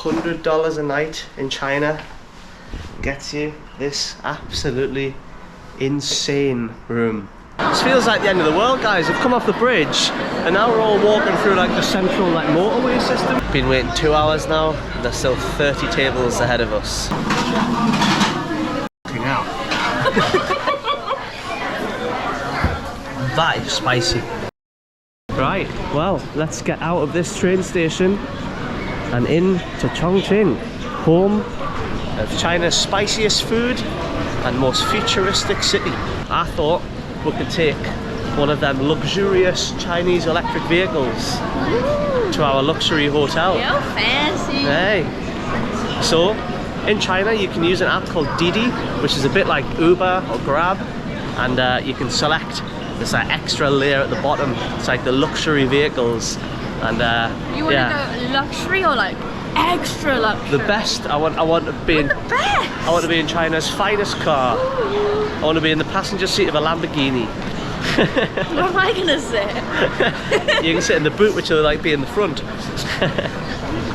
$100 a night in China gets you this absolutely insane room. This feels like the end of the world, guys. We've come off the bridge and now we're all walking through like the central like motorway system. Been waiting 2 hours now and there's still 30 tables ahead of us. Out. That is spicy. Right, well, let's get out of this train station and into Chongqing, home of China's spiciest food and most futuristic city. I thought we could take one of them luxurious Chinese electric vehicles to our luxury hotel. Real fancy. Hey. So, in China you can use an app called DIDI, which is a bit like Uber or Grab, and you can select this like extra layer at the bottom. It's like the luxury vehicles, and you want to go luxury or like extra luxury? The best. I want to be in. The best. I want to be in China's finest car. Ooh. I want to be in the passenger seat of a Lamborghini. Where am I gonna sit? You can sit in the boot, which will like be in the front.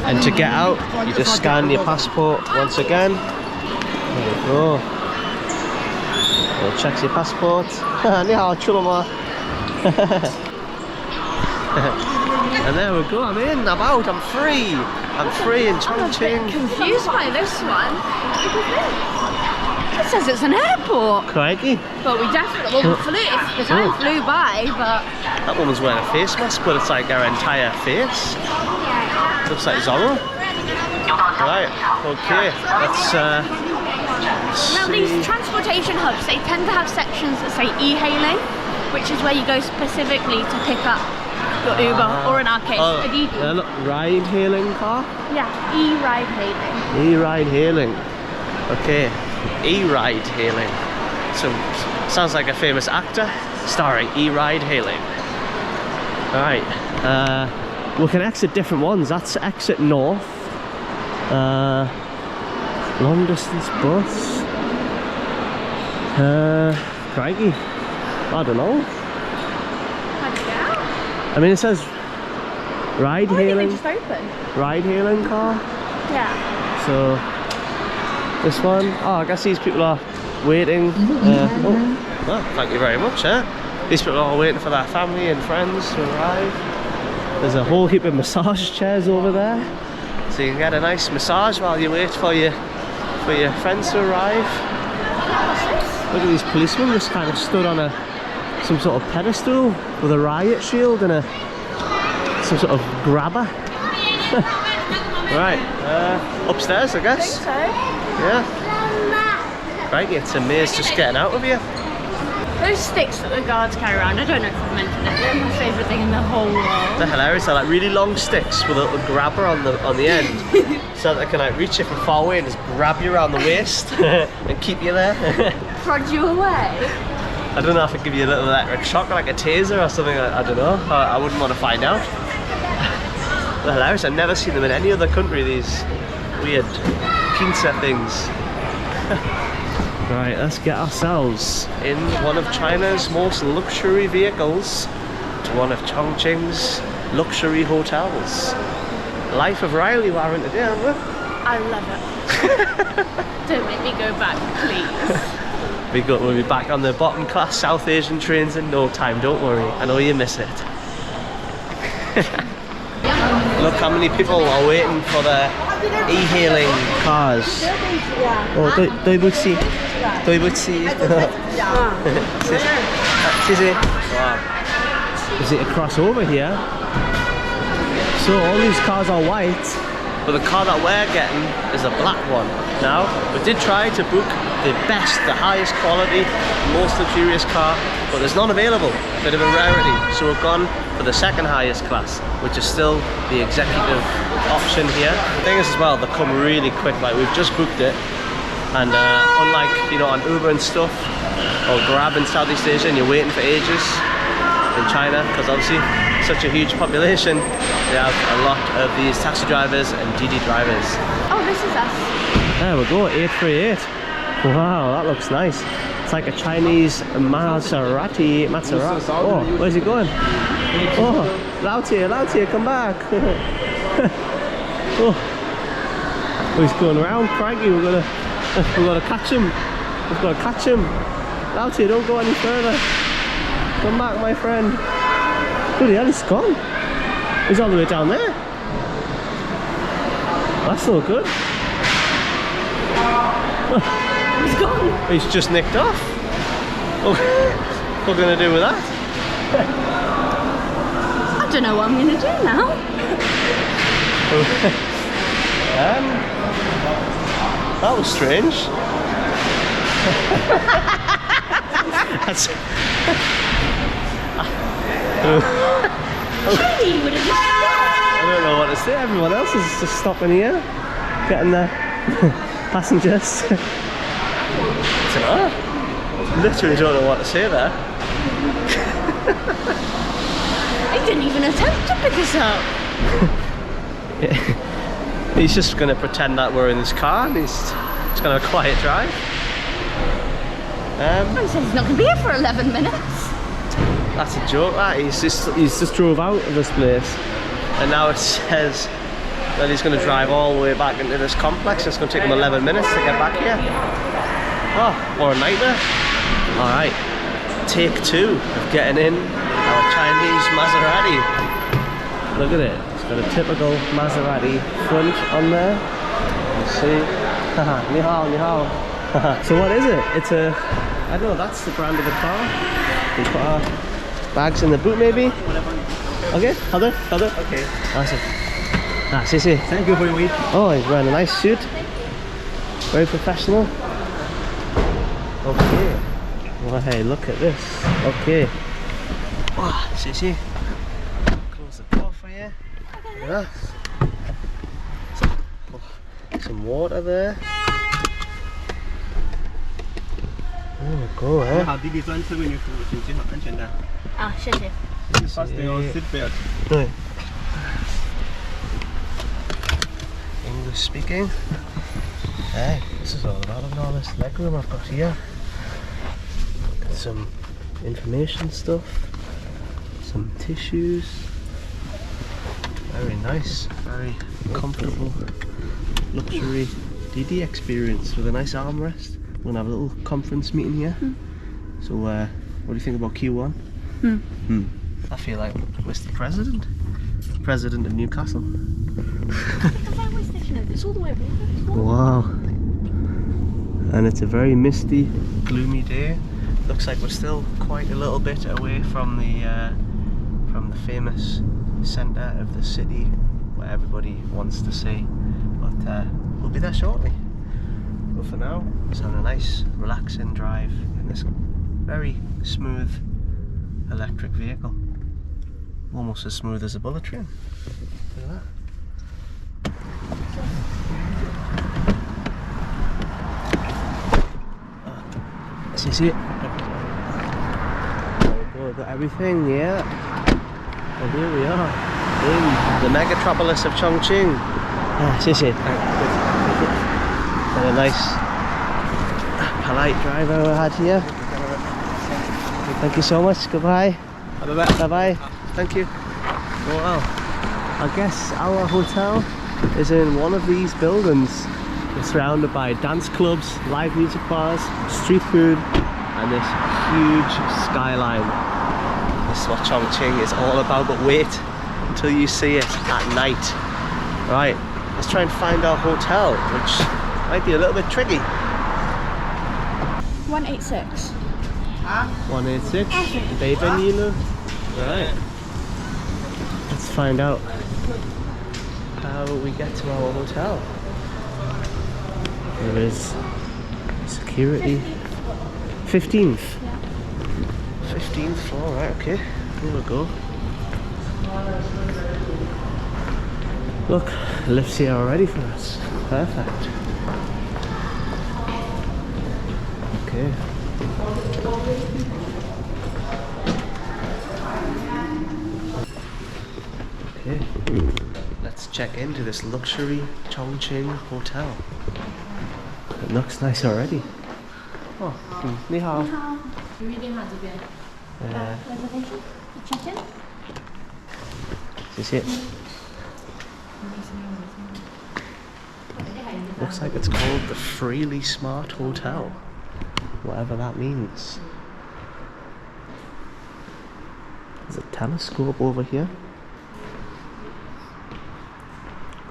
And to get out, you just scan your passport once again. There you go. It checks your passport. 你好，去了吗? And there we go, I'm in, I'm out, I'm free. I'm free in Chongqing. I'm a bit confused by this one. It says it's an airport. Crikey. But we definitely, well, the time flew by, but... That woman's wearing a face mask, but it's like her entire face. Looks like Zorro. Right, okay, let's now these transportation hubs, they tend to have sections that say e-hailing, which is where you go specifically to pick up your Uber, or in our case, a DIDI. Look, ride-hailing car? Yeah, e-ride hailing. E-ride hailing. Okay, e-ride hailing. So, sounds like a famous actor starring e-ride hailing. Alright, we can exit different ones. That's exit north. Long distance bus. Crikey. I don't know. How'd you get out? I mean, it says ride hailing. Just open. Ride hailing car. Yeah. So this one. Oh, I guess these people are waiting. Well, thank you very much. These people are waiting for their family and friends to arrive. There's a whole heap of massage chairs over there, so you can get a nice massage while you wait for your friends to arrive. Look at these policemen just kind of stood on some sort of pedestal with a riot shield and some sort of grabber. Right, upstairs I guess. I think so. Yeah. Right, it's a maze just getting out of here. Those sticks that the guards carry around, I don't know if I've mentioned it, they're my favourite thing in the whole world. They're hilarious. They're like really long sticks with a little grabber on the end, so that they can like reach you from far away and just grab you around the waist and keep you there. Prod you away. I don't know if it give you a little electric shock, like a taser or something. I don't know. I wouldn't want to find out. They're hilarious. I've never seen them in any other country. These weird pincer things. Right, let's get ourselves in one of China's most luxury vehicles to one of Chongqing's luxury hotels. Life of Riley Warren today, aren't we? I love it. Don't make me go back, please. We'll be back on the bottom class South Asian trains in no time, don't worry. I know you miss it. Look how many people are waiting for the e-hailing cars. Oh, 对不起. Wow. Is it a crossover here? So all these cars are white, but the car that we're getting is a black one. Now, we did try to book the best, the highest quality, most luxurious car, but there's none available. Bit of a rarity. So we've gone for the second highest class, which is still the executive option here. The thing is as well, they come really quick. Like we've just booked it, and unlike, you know, on Uber and stuff, or Grab in Southeast Asia, and you're waiting for ages in China, because obviously such a huge population, they have a lot of these taxi drivers and DIDI drivers. Oh, this is us. There we go, 838. Wow, that looks nice. It's like a Chinese Maserati. Oh, where's he going? Oh, Lao Tie, come back. Oh, Oh, he's going around, crikey, we've got to catch him. We've got to catch him. Louty, don't go any further. Come back, my friend. Bloody hell, he's gone. He's all the way down there. That's not good. He's gone. He's just nicked off. Okay. What are we going to do with that? I don't know what I'm going to do now. That was strange. That's Surely you would have just I don't know what to say. Everyone else is just stopping here, getting their passengers. Literally don't know what to say there. He didn't even attempt to pick us up. Yeah. He's just going to pretend that we're in his car and he's just going to have a quiet drive. He said he's not going to be here for 11 minutes. That's a joke, that. He's just drove out of this place and now it says that he's going to drive all the way back into this complex. It's going to take him 11 minutes to get back here. Oh, what a nightmare. Alright, take 2 of getting in our Chinese Maserati. Look at it, it's got a typical Maserati front on there. You see? Haha, ni hao, ni hao. So what is it? It's a, I don't know, that's the brand of the car. We put our bags in the boot maybe? Okay, hold it. Okay. Awesome. Sissy. Thank you for your wait. Oh, he's wearing a nice suit. Very professional. Okay. Well, hey, look at this. Okay. Oh, Sissy. Close the door for you. Look at that. Some water there. There we go, eh? 好，滴滴专车为您服务，请系好安全带。啊，谢谢。 Fasten your seat belt. Right. English speaking. Hey, this is all about it, all this legroom I've got here. Got some information stuff, some tissues. Very nice, very comfortable, luxury DIDI experience with a nice armrest. We're gonna have a little conference meeting here. So, what do you think about Q1? I feel like Mr. President of Newcastle. It's all the way over. Wow. And it's a very misty, gloomy day. Looks like we're still quite a little bit away from the famous centre of the city where everybody wants to see. But we'll be there shortly. But for now, it's on a nice, relaxing drive in this very smooth electric vehicle. Almost as smooth as a bullet train. Look at that. You see it? We've got everything, yeah. Well, here we are in the megatropolis of Chongqing. Sissy. And a nice, polite driver we had here. Thank you so much. Goodbye. Bye bye. Thank you. Oh, wow. I guess our hotel is in one of these buildings. It's surrounded by dance clubs, live music bars, street food, and this huge skyline. This is what Chongqing is all about, but wait until you see it at night. Right, let's try and find our hotel, which might be a little bit tricky. 186. 186? Beibuyuan? Right. Let's find out how we get to our hotel. There is security. 15th? Yeah. 15th floor, right, okay. Here we go. Look, lift's here already for us. Perfect. Okay. Okay. Let's check into this luxury Chongqing hotel. It looks nice already. Oh, ni hao. Reservation? Check in? Is this it? Looks like it's called the Freely Smart Hotel, whatever that means. There's a telescope over here.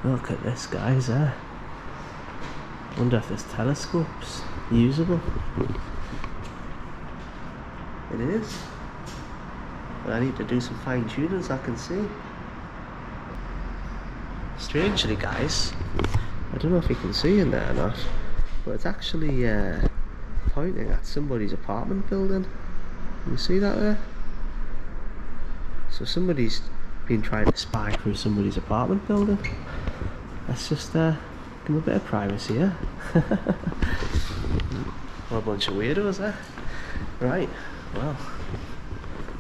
Look at this, guys. Wonder if this telescope's usable. It is. But I need to do some fine tuning as I can see. Strangely, guys, I don't know if you can see in there or not, but it's actually pointing at somebody's apartment building. Can you see that there? So somebody's been trying to spy through somebody's apartment building. Let's just give them a bit of privacy, yeah? What a bunch of weirdos there. Right, well,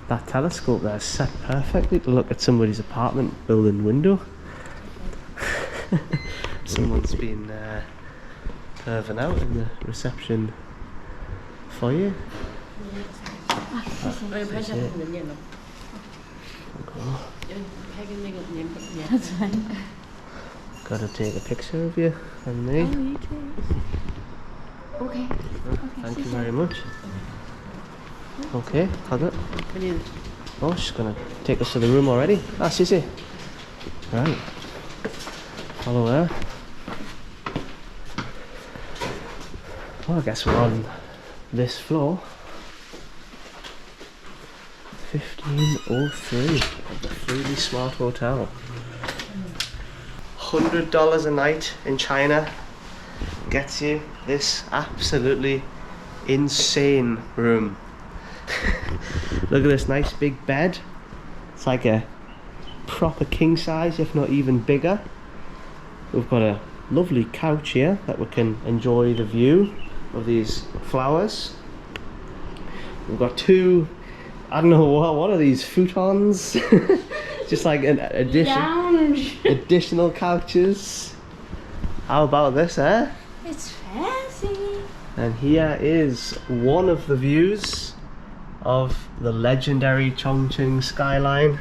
that telescope there is set perfectly to look at somebody's apartment building window. Someone's been perving out in the reception foyer. Gotta take a picture of you and me. Oh, you too. Okay. Thank you very much. Okay, got it. Oh, she's gonna take us to the room already. Ah, Sissy. Right. Follow her. Well, I guess we're on this floor. 1503 of the Freely Smart Hotel. $100 a night in China gets you this absolutely insane room. Look at this nice big bed. It's like a proper king size, if not even bigger. We've got a lovely couch here that we can enjoy the view of these flowers. We've got two, I don't know what are these, futons? Just like an additional couches. How about this, eh? It's fancy. And here is one of the views of the legendary Chongqing skyline.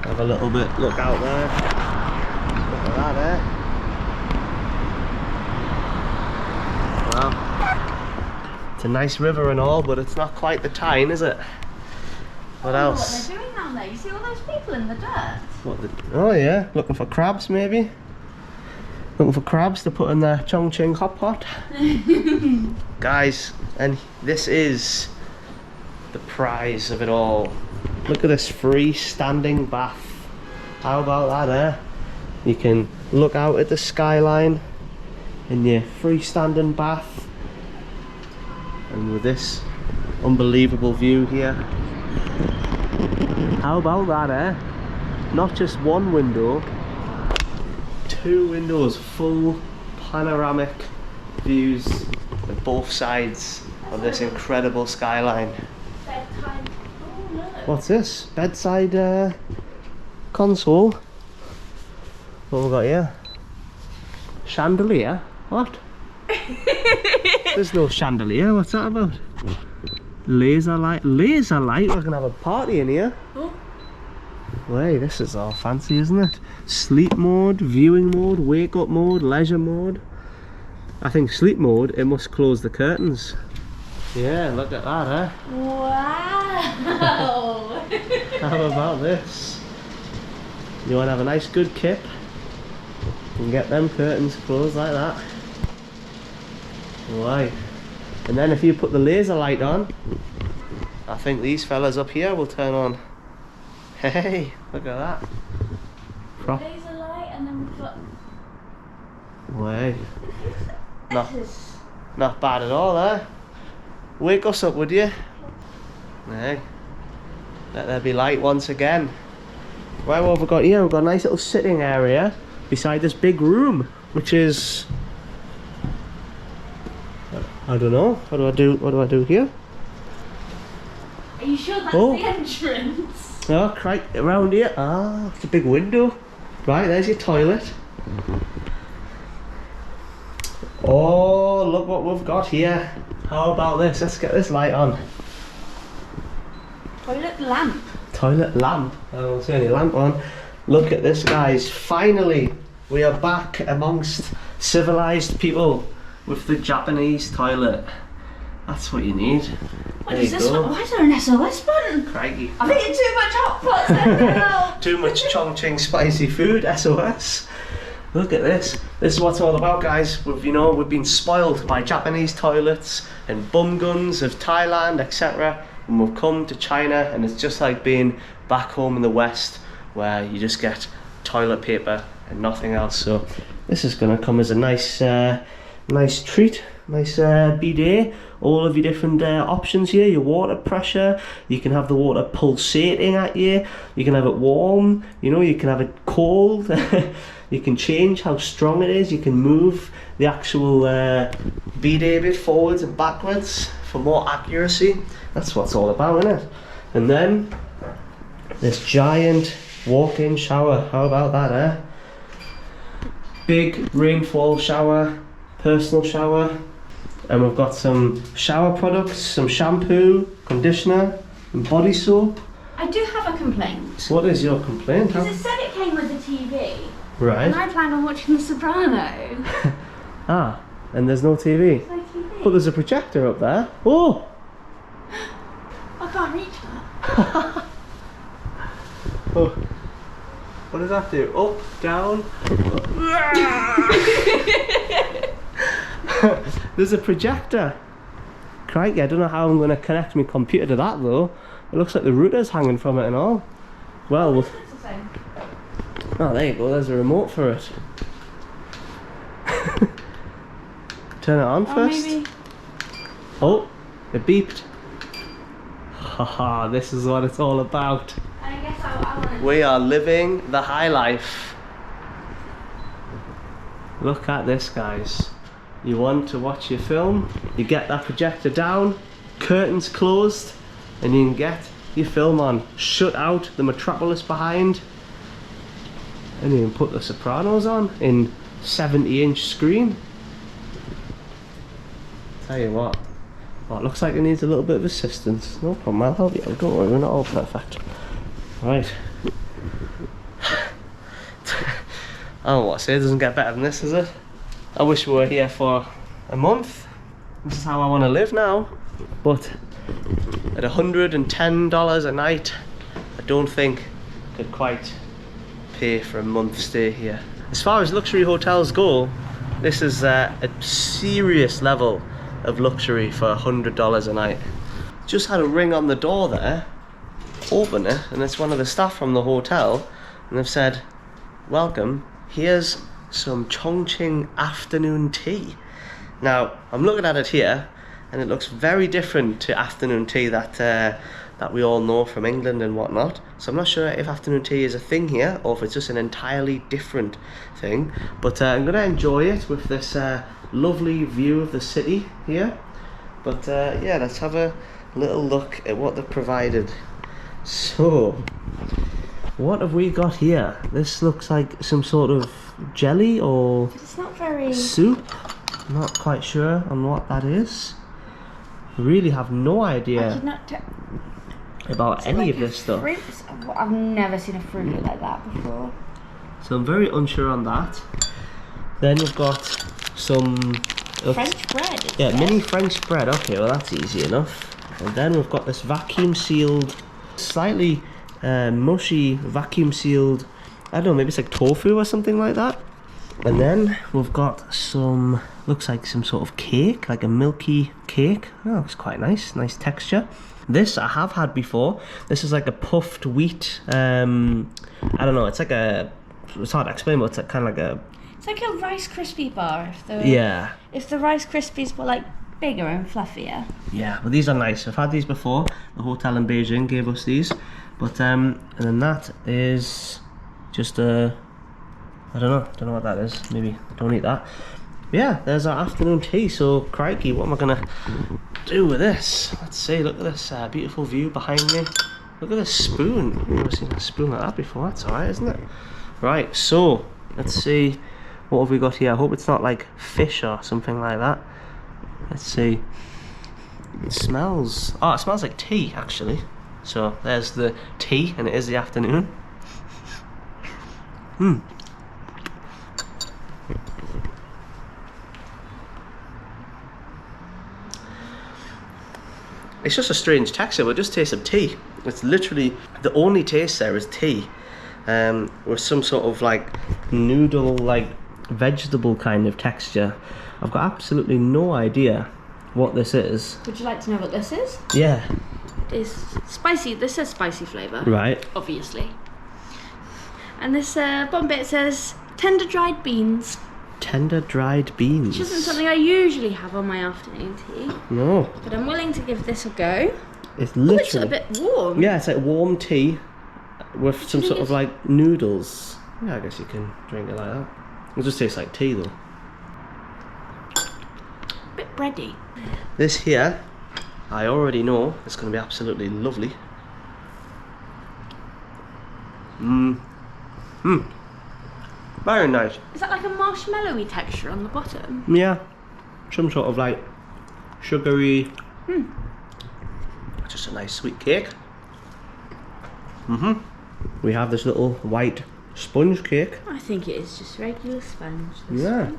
Have a little bit look out there. Look at that, eh? Wow. It's a nice river and all, but it's not quite the Tyne, is it? What else? What they're doing down there? You see all those people in the dirt? Oh yeah, looking for crabs maybe? Looking for crabs to put in the Chongqing hot pot. Guys, and this is the prize of it all. Look at this freestanding bath. How about that, eh? You can look out at the skyline in your freestanding bath, and with this unbelievable view here. How about that, eh? Not just one window, two windows, full panoramic views of both sides of this incredible skyline. Bedtime. Oh, look. What's this? Bedside console? What have we got here? Chandelier? What? There's no chandelier, what's that about? Laser light? Laser light? We're gonna have a party in here. Oh. Wait, this is all fancy, isn't it? Sleep mode, viewing mode, wake up mode, leisure mode. I think sleep mode, it must close the curtains. Yeah, look at that, eh? Wow. How about this? You want to have a nice good kip? You can get them curtains closed like that. Right. And then if you put the laser light on, I think these fellas up here will turn on. Hey, look at that. Laser light, and then we've got. Way. Not bad at all, eh? Wake us up, would you? Hey. Let there be light once again. Right, what have we got here? We've got a nice little sitting area beside this big room, which is, I don't know. What do I do here? Are you sure that's Oh. the entrance? Oh, right around here. Ah, it's a big window. Right, there's your toilet. Oh, look what we've got here. How about this? Let's get this light on. Toilet lamp. Toilet lamp. I don't see any lamp on. Look at this, guys. Finally, we are back amongst civilized people with the Japanese toilet. That's what you need. What is this one? Why is there an SOS button? Crikey. I've eaten too much hot pots then. Too much Chongqing spicy food, SOS. Look at this. This is what it's all about, guys. We've been spoiled by Japanese toilets and bum guns of Thailand, etc. And we've come to China, and it's just like being back home in the West, where you just get toilet paper and nothing else. So this is gonna come as a nice treat. Nice bidet, all of your different options here, your water pressure, you can have the water pulsating at you, you can have it warm, you can have it cold, you can change how strong it is, you can move the actual bidet bit forwards and backwards for more accuracy. That's what it's all about, isn't it? And then this giant walk-in shower, how about that, eh? Big rainfall shower, personal shower. And we've got some shower products, some shampoo, conditioner, and body soap. I do have a complaint. What is your complaint? Because it said it came with a TV. Right. And I plan on watching The Sopranos. Ah, and there's no TV. There's no TV. But there's a projector up there. Oh! I can't reach that. Oh. What does that do? Up, down. There's a projector. Crikey, I don't know how I'm going to connect my computer to that though. It looks like the router's hanging from it and all. Well, oh, there you go, there's a remote for it. Turn it on first. Maybe. Oh, it beeped. Haha, this is what it's all about. I guess I want We are living the high life. Look at this, guys. You want to watch your film, you get that projector down, curtains closed, and you can get your film on. Shut out the metropolis behind, and you can put The Sopranos on in 70-inch screen. Tell you what, oh, it looks like it needs a little bit of assistance. No problem, I'll help you out, don't worry, we're not all perfect. Right. I don't know what to say, it doesn't get better than this, does it? I wish we were here for a month. This is how I want to live now. But at $110 a night, I don't think I could quite pay for a month's stay here. As far as luxury hotels go, this is a serious level of luxury for $100 a night. Just had a ring on the door there, open it, and it's one of the staff from the hotel, and they've said, welcome, here's some Chongqing afternoon tea. Now I'm looking at it here and it looks very different to afternoon tea that we all know from England and whatnot, so I'm not sure if afternoon tea is a thing here or if it's just an entirely different thing, but I'm gonna enjoy it with this lovely view of the city here. But yeah, let's have a little look at what they've provided. So what have we got here? This looks like some sort of jelly or It's not very soup. I'm not quite sure on what that is. Really have no idea about any of this stuff. Fruit? I've never seen a fruit like that before. So I'm very unsure on that. Then we've got some French bread. yeah, mini French bread. Okay, well that's easy enough. And then we've got this vacuum sealed, slightly mushy vacuum sealed, I don't know, maybe it's like tofu or something like that. And then we've got some, looks like some sort of cake, like a milky cake. Oh, looks quite nice, nice texture. This I have had before. This is like a puffed wheat, I don't know, it's like a, it's hard to explain, but it's like, kind of like a, It's like a Rice Krispie bar. If the Rice Krispies were like bigger and fluffier. Yeah, but these are nice. I've had these before. The hotel in Beijing gave us these. But and then that is just a, I don't know what that is. Maybe don't eat that. Yeah, there's our afternoon tea. So crikey, what am I gonna do with this? Let's see. Look at this beautiful view behind me. Look at this spoon. I've never seen a spoon like that before. That's alright, isn't it? Right. So let's see. What have we got here? I hope it's not like fish or something like that. Let's see. It smells, oh, it smells like tea actually. So there's the tea, and it is the afternoon. It's just a strange texture, but it just tastes of tea. It's literally, the only taste there is tea. With some sort of like noodle, like vegetable kind of texture. I've got absolutely no idea what this is. Would you like to know what this is? Yeah. It's spicy. This says spicy flavour. Right. Obviously. And this bottom bit says tender dried beans. Tender dried beans. Which isn't something I usually have on my afternoon tea. No. But I'm willing to give this a go. It's literally... It's a bit warm. Yeah, it's like warm ea with some sort of like noodles. Yeah, I guess you can drink it like that. It just tastes like tea though. A bit bready. This here, I already know it's going to be absolutely lovely. Very nice. Is that like a marshmallowy texture on the bottom? Yeah, some sort of like sugary, just a nice sweet cake. We have this little white sponge cake. I think it is just regular sponge. Yeah.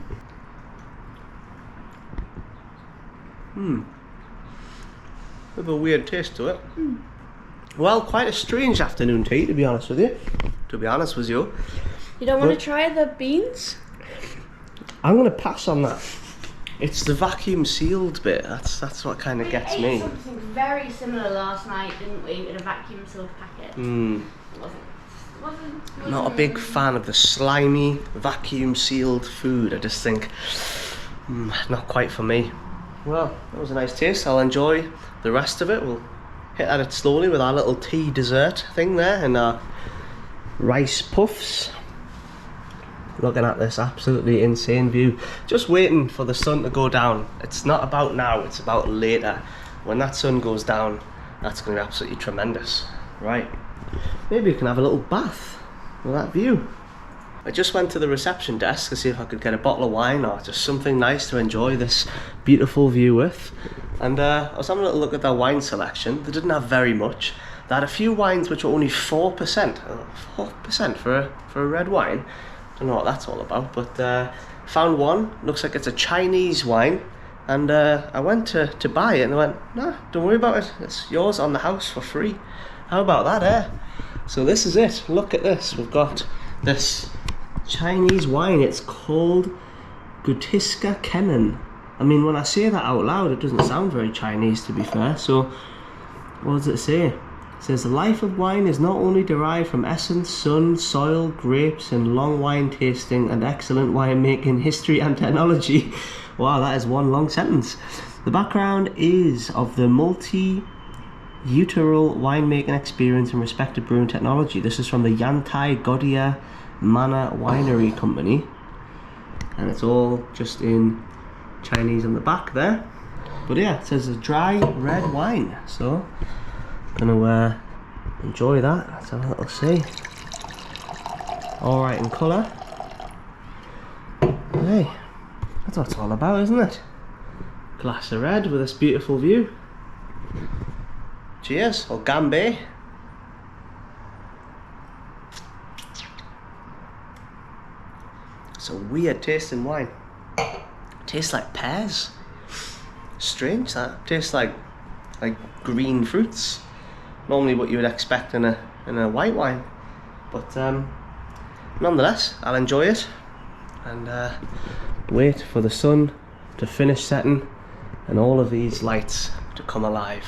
With a weird taste to it. Well, quite a strange afternoon tea, to be honest with you. To be honest with you. You don't want to try the beans? I'm going to pass on that. It's the vacuum sealed bit. That's what kind of gets me. We ate something very similar last night, didn't we? In a vacuum sealed packet. It wasn't Not a big fan of the slimy, vacuum sealed food. I just think, not quite for me. Well, that was a nice taste. I'll enjoy the rest of it. We'll hit at it slowly with our little tea dessert thing there and our rice puffs. Looking at this absolutely insane view. Just waiting for the sun to go down. It's not about now, it's about later. When that sun goes down, that's going to be absolutely tremendous. Right. Maybe you can have a little bath with that view. I just went to the reception desk to see if I could get a bottle of wine or just something nice to enjoy this beautiful view with. And I was having a little look at their wine selection. They didn't have very much. They had a few wines which were only 4%. 4% for a red wine. I don't know what that's all about, but found one. Looks like it's a Chinese wine. And I went to buy it and they went, nah, don't worry about it. It's yours on the house for free. How about that, eh? So this is it. Look at this. We've got this Chinese wine. It's called Gutiska Kennen. I mean, when I say that out loud, it doesn't sound very Chinese, to be fair. So, what does it say? It says, the life of wine is not only derived from essence, sun, soil, grapes, and long wine tasting and excellent winemaking history and technology. Wow, that is one long sentence. The background is of the multi-uteral winemaking experience and respected brewing technology. This is from the Yantai Godia Manor Winery Company. And it's all just in Chinese on the back there. But yeah, it says a dry red wine. So, gonna enjoy that. Let's have a little see. Alright in colour. Hey, that's what it's all about, isn't it? Glass of red with this beautiful view. Cheers, or Gambe. It's a weird tasting wine. Tastes like pears. Strange that. Tastes like green fruits. Normally what you would expect in a white wine. But nonetheless, I'll enjoy it and wait for the sun to finish setting and all of these lights to come alive.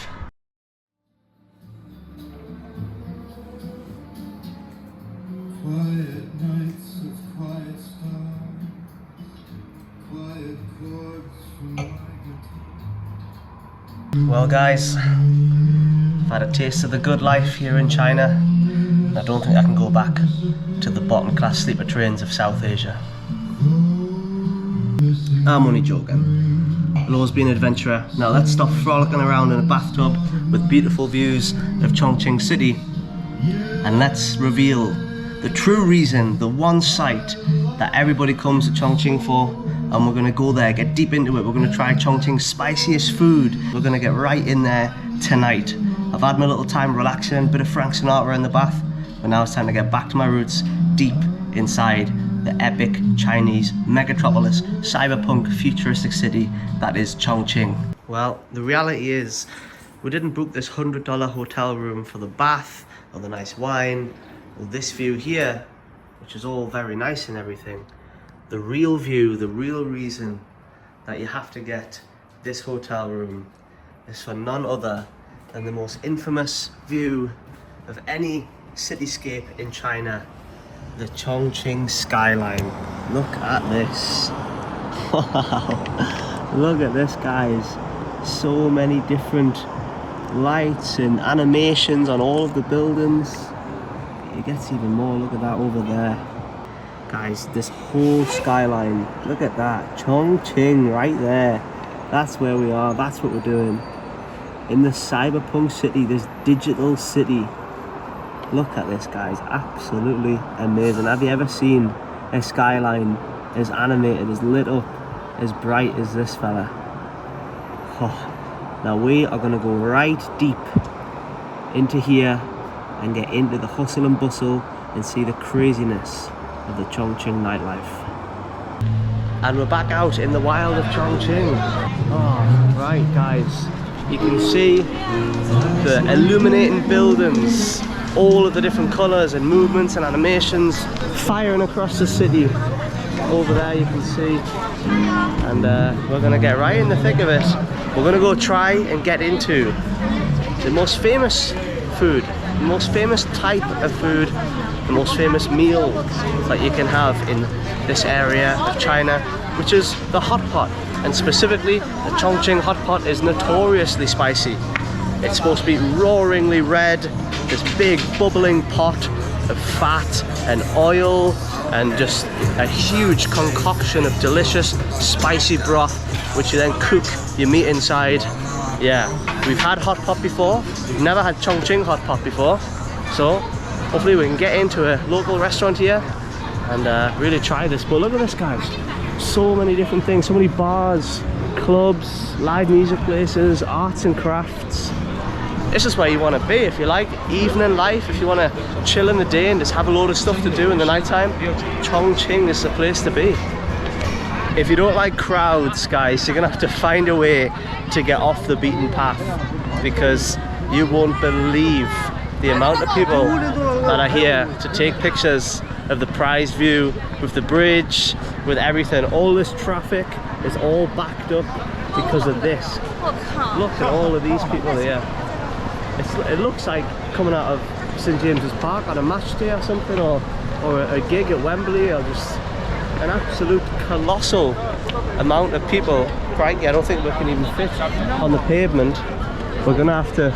Quiet nights with quiet stars, quiet chords from my guitar. Well guys, I've had a taste of the good life here in China. I don't think I can go back to the bottom class sleeper trains of South Asia. I'm only joking. I've always been an adventurer. Now let's stop frolicking around in a bathtub with beautiful views of Chongqing City and let's reveal the true reason, the one site that everybody comes to Chongqing for, and we're going to go there, get deep into it. We're going to try Chongqing's spiciest food. We're going to get right in there tonight. I've had my little time relaxing, a bit of Frank Sinatra in the bath, but now it's time to get back to my roots, deep inside the epic Chinese megatropolis, cyberpunk futuristic city that is Chongqing. Well, the reality is we didn't book this $100 hotel room for the bath or the nice wine or this view here, which is all very nice and everything. The real view, the real reason that you have to get this hotel room is for none other than the most infamous view of any cityscape in China, the Chongqing skyline. Look at this. Wow, look at this, guys. So many different lights and animations on all of the buildings. It gets even more. Look at that over there. Guys, this whole skyline, look at that. Chongqing right there. That's where we are, that's what we're doing. In the Cyberpunk city, this digital city. Look at this, guys, absolutely amazing. Have you ever seen a skyline as animated, as lit up, as bright as this fella? Oh. Now we are gonna go right deep into here and get into the hustle and bustle and see the craziness of the Chongqing nightlife. And we're back out in the wild of Chongqing. Oh, right, guys. You can see the illuminating buildings, all of the different colours and movements and animations firing across the city. Over there you can see. And we're going to get right in the thick of it. We're going to go try and get into the most famous food, the most famous type of food, the most famous meal that you can have in this area of China, which is the hot pot. And specifically, the Chongqing hot pot is notoriously spicy. It's supposed to be roaringly red, this big bubbling pot of fat and oil and just a huge concoction of delicious spicy broth, which you then cook your meat inside. Yeah, we've had hot pot before, we've never had Chongqing hot pot before, so hopefully we can get into a local restaurant here and really try this. But look at this, guys. So many different things, so many bars, clubs, live music places, arts and crafts. This is where you want to be if you like evening life, if you want to chill in the day and just have a load of stuff to do in the nighttime. Chongqing is the place to be. If you don't like crowds, guys, you're gonna have to find a way to get off the beaten path, because you won't believe the amount of people that are here to take pictures of the prize view, with the bridge, with everything. All this traffic is all backed up because of this. Look at all of these people here. It looks like coming out of St James's Park on a match day or something, or a gig at Wembley, or just an absolute colossal amount of people. Crikey, I don't think we can even fit on the pavement. We're gonna have to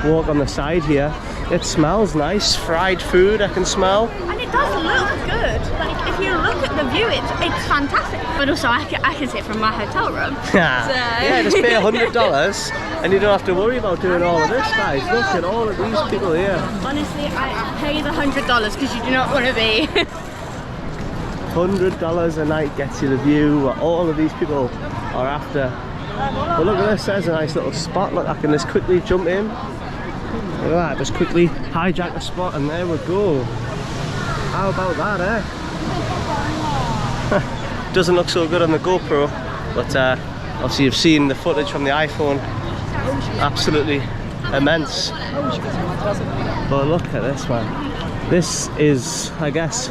walk on the side here. It smells nice, fried food I can smell. And it does look good. Like, if you look at the view, it's fantastic. But also, I can see it from my hotel room. Yeah, just pay $100 and you don't have to worry about doing all of this, guys. Look at all of these people here. Honestly, I pay the $100 because you do not want to be. $100 a night gets you the view what all of these people are after. But look at this, there's a nice little spot. Look, I can just quickly jump in. Look at that, just quickly hijack the spot and there we go. How about that, eh? Doesn't look so good on the GoPro, but obviously you've seen the footage from the iPhone. Absolutely immense. But look at this, man. This is, I guess,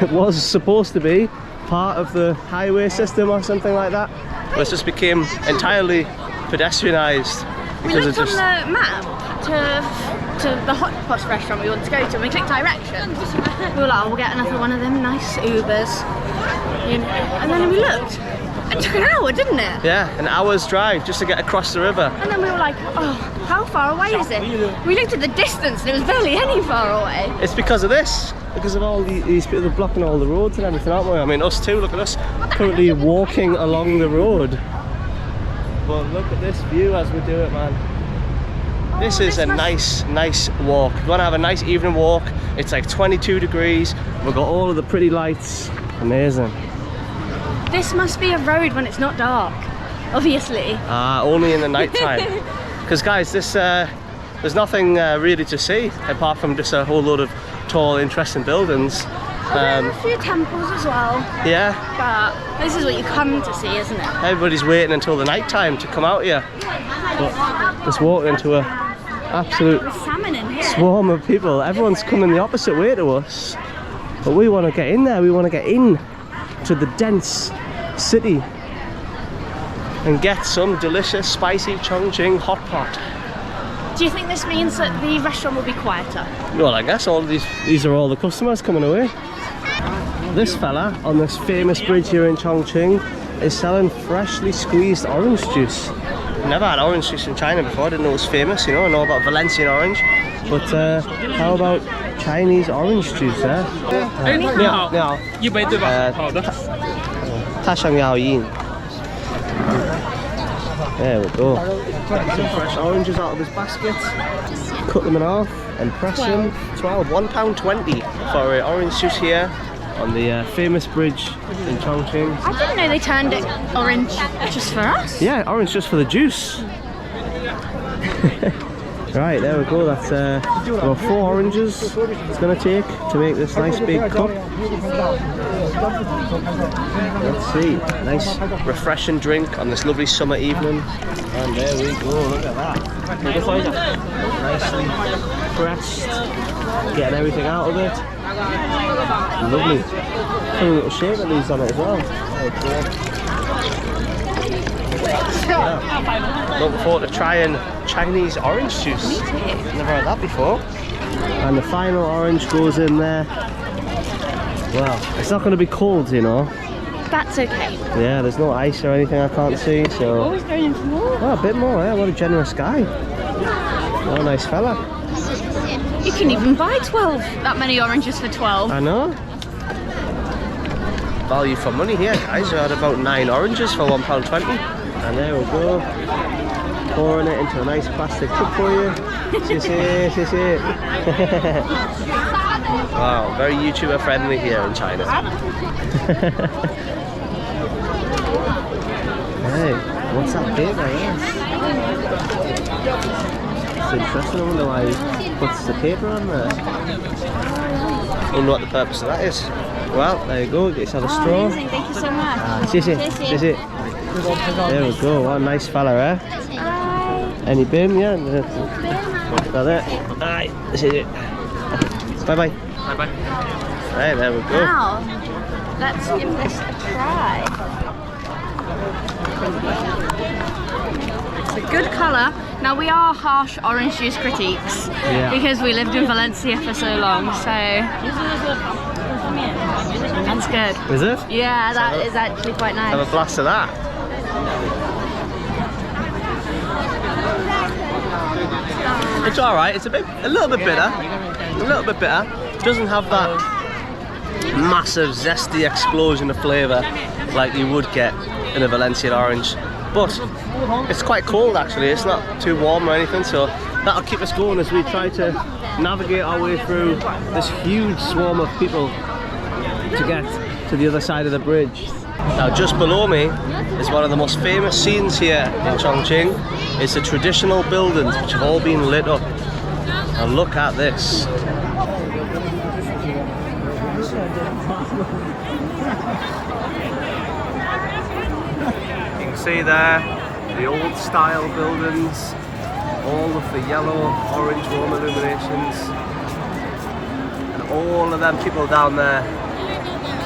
it was supposed to be part of the highway system or something like that, but it just became entirely pedestrianised. We looked on the map to the HOTPOT restaurant we want to go to, and we clicked directions. We were like, oh, we'll get another one of them nice Ubers. You know, and then we looked. It took an hour, didn't it? Yeah, an hour's drive just to get across the river. And then we were like, oh, how far away is it? We looked at the distance and it was barely any far away. It's because of this. Because of all these people that are blocking all the roads and everything, aren't we? I mean, us too, look at us currently walking along the road. But look at this view as we do it, man. This is a nice walk. If you want to have a nice evening walk, it's like 22 degrees. We've got all of the pretty lights. Amazing. This must be a road when it's not dark, obviously. Only in the night time. Because guys, this there's nothing really to see apart from just a whole load of tall, interesting buildings. There are a few temples as well, Yeah, but this is what you come to see, isn't it? everybody's waiting until the night time to come out here. But just walking into a absolute There's salmon in here. swarm of people. Everyone's coming the opposite way to us. But we want to get in there. We want to get in to the dense city and get some delicious, spicy Chongqing hot pot. Do you think this means that the restaurant will be quieter? Well, I guess all of these are all the customers coming away. This fella on this famous bridge here in Chongqing is selling freshly squeezed orange juice. Never had orange juice in China before. I didn't know it was famous. You know, I know about Valencian orange, but how about Chinese orange juice? Eh? 你好，你好，一杯对吧？好的。他想要饮。There we go. Get some fresh oranges out of this basket. Cut them in half and press them. 12, £1.20 for orange juice here on the famous bridge in Chongqing. I didn't know they turned it orange just for us. Yeah, orange just for the juice. Right, there we go. That's about 4 oranges it's going to take to make this nice big cup. Let's see, nice refreshing drink on this lovely summer evening. And there we go, look at that. Nicely pressed, getting everything out of it. Lovely. Put a little shape of these on it as well. Yeah. Looking forward to trying Chinese orange juice. Me too. Never had that before. And the final orange goes in there. Well, it's not going to be cold, you know. That's okay. Yeah, there's no ice or anything I can't see, so... Always going in for more. Oh, a bit more, yeah. What a generous guy. What a nice fella. You can even buy 12, that many oranges for 12. I know. Value for money here, guys. We had about 9 oranges for £1.20. And there we go. Pouring it into a nice plastic cup for you. Wow, very YouTuber friendly here in China. Hey, what's that paper? It's interesting. I wonder why he puts the paper on there. I wonder what the purpose of that is. Well, there you go. Get yourself a straw. Amazing, thank you so much. There we go. What a nice fella, eh? Any bin? Yeah. Got it. Aye. This is it. Bye bye. Bye bye. Right, there we go. Now, let's give this a try. It's a good colour. Now we are harsh orange juice critiques because we lived in Valencia for so long, so that's good. Is it? Yeah, that is actually quite nice. Have a blast of that. It's alright, it's a little bit bitter. A little bit bitter. It doesn't have that massive zesty explosion of flavour like you would get in a Valencian orange. But it's quite cold actually, it's not too warm or anything, so that'll keep us going as we try to navigate our way through this huge swarm of people to get to the other side of the bridge. Now just below me is one of the most famous scenes here in Chongqing. It's the traditional buildings which have all been lit up. And look at this. You can see there the old style buildings, all of the yellow, orange warm illuminations, and all of them people down there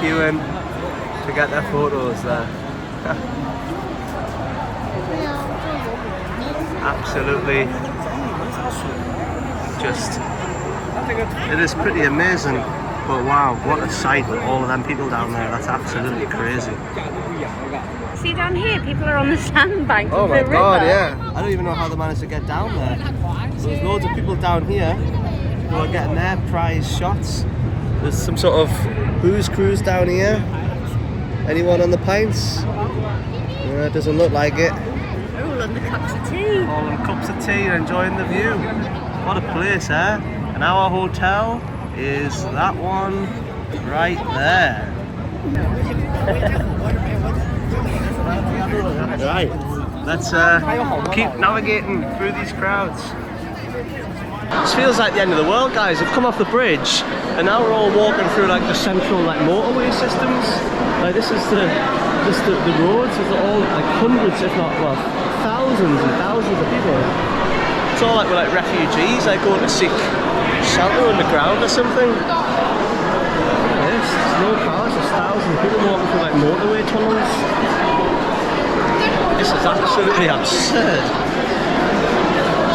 queuing to get their photos there. Absolutely just, it is pretty amazing, but wow, what a sight with all of them people down there. That's absolutely crazy. See down here, people are on the sandbank Oh of my the river. god, yeah. I don't even know how they managed to get down there. So there's loads of people down here who are getting their prize shots. There's some sort of booze cruise down here. Anyone on the pints? It doesn't look like it. All on the cups of tea. All in cups of tea and enjoying the view. What a place, eh? And our hotel is that one right there. Right, let's keep navigating through these crowds. This feels like the end of the world, guys. We've come off the bridge, and now we're all walking through like the central like motorway systems. Like this is the roads. There's all like hundreds, if not well, thousands and thousands of people. It's all like we're like refugees, like going to seek shelter underground or something. Look at this. There's no cars. There's thousands of people walking through like motorway tunnels. This is absolutely absurd.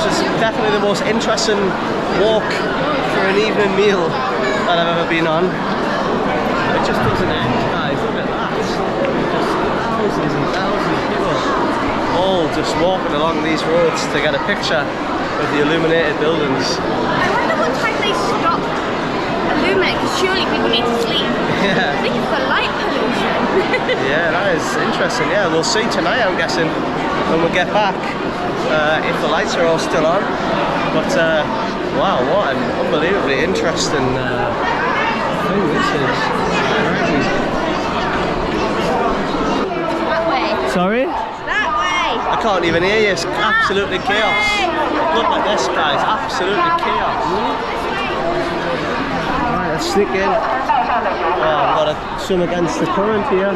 This is definitely the most interesting walk for an evening meal that I've ever been on. It just doesn't end, guys. Look at that. Just thousands and thousands of people all just walking along these roads to get a picture of the illuminated buildings. I wonder what time they stop illuminating, because surely people need to sleep. Yeah. I think it's the light pollution. Yeah, that is interesting. Yeah, we'll see tonight, I'm guessing, when we get back, if the lights are all still on. But wow, what an unbelievably interesting thing this is. That way. Sorry? That way. I can't even hear you. It's absolutely chaos. Look at this, guys. Absolutely chaos. Alright, let's sneak in. Oh, I've got to swim against the current here.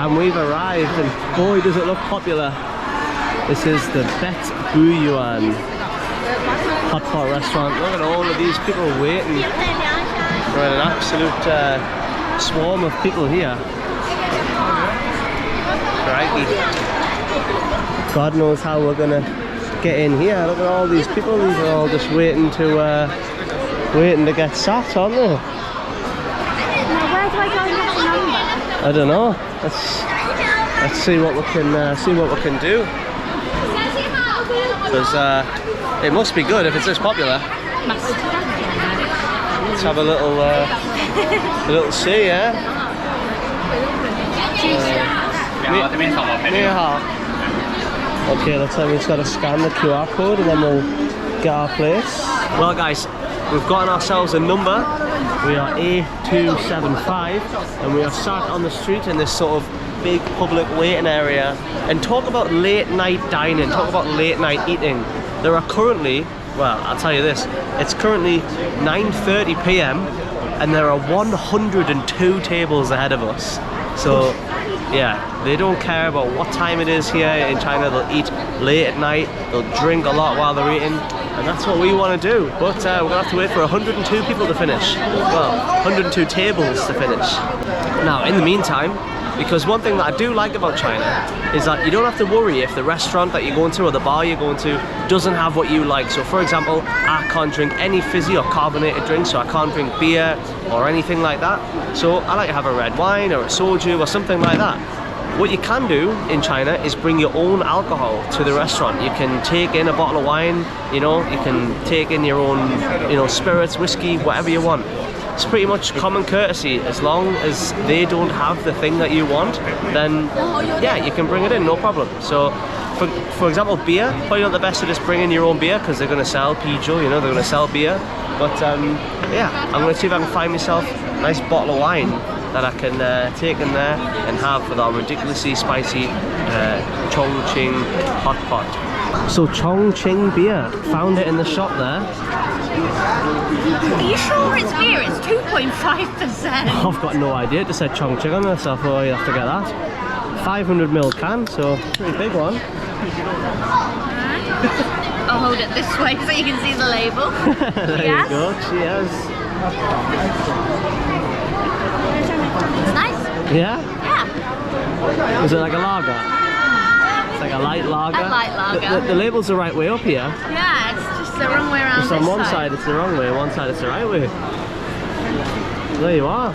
And we've arrived, and boy does it look popular. This is the Beibuyuan hot pot restaurant. Look at all of these people waiting. We're in an absolute swarm of people here. Crikey. God knows how we're gonna get in here. Look at all these people. These are all just waiting to get sat, aren't they? Now where do I go and get the number? I don't know. Let's see what we can do. Because it must be good if it's this popular. Let's have a little see, yeah. Okay, let's have. We've got to scan the QR code and then we'll get our place. Well, guys, we've gotten ourselves a number. We are A275, and we are sat on the street in this sort of big public waiting area. And talk about late night dining, talk about late night eating. There are currently, well, I'll tell you this, it's currently 9:30 p.m. and there are 102 tables ahead of us. So yeah, they don't care about what time it is here in China. They'll eat late at night, they'll drink a lot while they're eating, and that's what we want to do. But we're gonna have to wait for 102 people to finish. Well, 102 tables to finish. Now, in the meantime, because one thing that I do like about China is that you don't have to worry if the restaurant that you're going to or the bar you're going to doesn't have what you like. So for example, I can't drink any fizzy or carbonated drinks, so I can't drink beer or anything like that. So I like to have a red wine or a soju or something like that. What you can do in China is bring your own alcohol to the restaurant. You can take in a bottle of wine, you know, you can take in your own, you know, spirits, whiskey, whatever you want. It's pretty much common courtesy. As long as they don't have the thing that you want, then yeah, you can bring it in, no problem. So for example, beer, probably not the best to just bring in your own beer because they're going to sell pijo, you know, they're going to sell beer. But yeah, I'm going to see if I can find myself a nice bottle of wine that I can take in there and have with our ridiculously spicy Chongqing hot pot. So Chongqing beer, found it in the shop there. Are you sure it's beer? It's 2.5%. I've got no idea. It just said Chongqing on there, so I thought you have to get that. 500ml can, so pretty big one. I'll hold it this way so you can see the label. There you go, cheers. It's nice. Yeah? Yeah. Is it like a lager? It's like a light lager? A light lager. The label's the right way up here. Yeah, it's just the wrong way around. Just on one side it's the wrong way, one side it's the right way. There you are.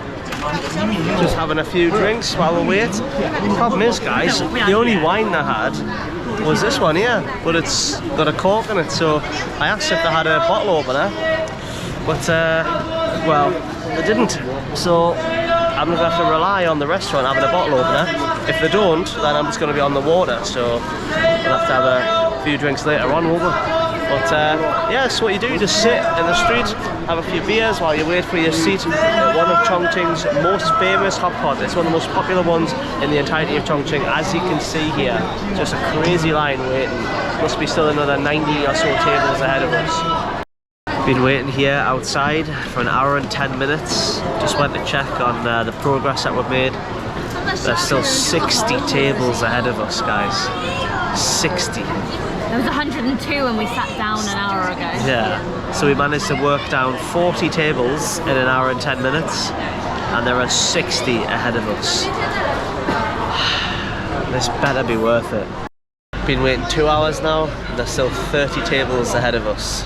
Just having a few drinks while we wait. The problem is, guys, the only wine they had was this one here, but it's got a cork in it, so I asked if they had a bottle opener, but well, they didn't. So I'm going to have to rely on the restaurant having a bottle opener. If they don't, then I'm just going to be on the water, so we'll have to have a few drinks later on, won't we? But yeah, so what you do, you just sit in the street, have a few beers while you wait for your seat at one of Chongqing's most famous hot pot. It's one of the most popular ones in the entirety of Chongqing, as you can see here. Just a crazy line waiting. Must be still another 90 or so tables ahead of us. Been waiting here outside for an hour and 10 minutes. Just went to check on the progress that we've made. There's still 60 tables ahead of us, guys. 60. There was 102 when we sat down an hour ago. Yeah, so we managed to work down 40 tables in an hour and 10 minutes, and there are 60 ahead of us. This better be worth it. Been waiting 2 hours now, and there's still 30 tables ahead of us.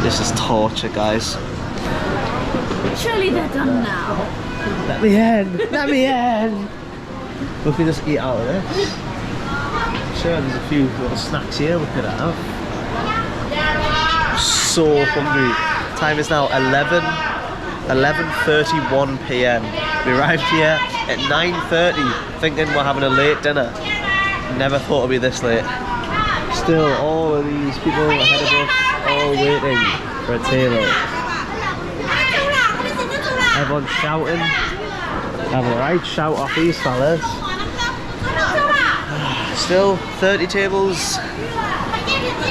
This is torture, guys. Surely they're done now. Let me in! Let me in! We can just eat out of this. Sure, there's a few little snacks here we could have. So hungry. Time is now 11:31 p.m. We arrived here at 9:30 thinking we're having a late dinner. Never thought it'd be this late. Still all of these people ahead of us, all waiting for a table. Everyone's shouting. Have a right shout off these fellas. Still 30 tables.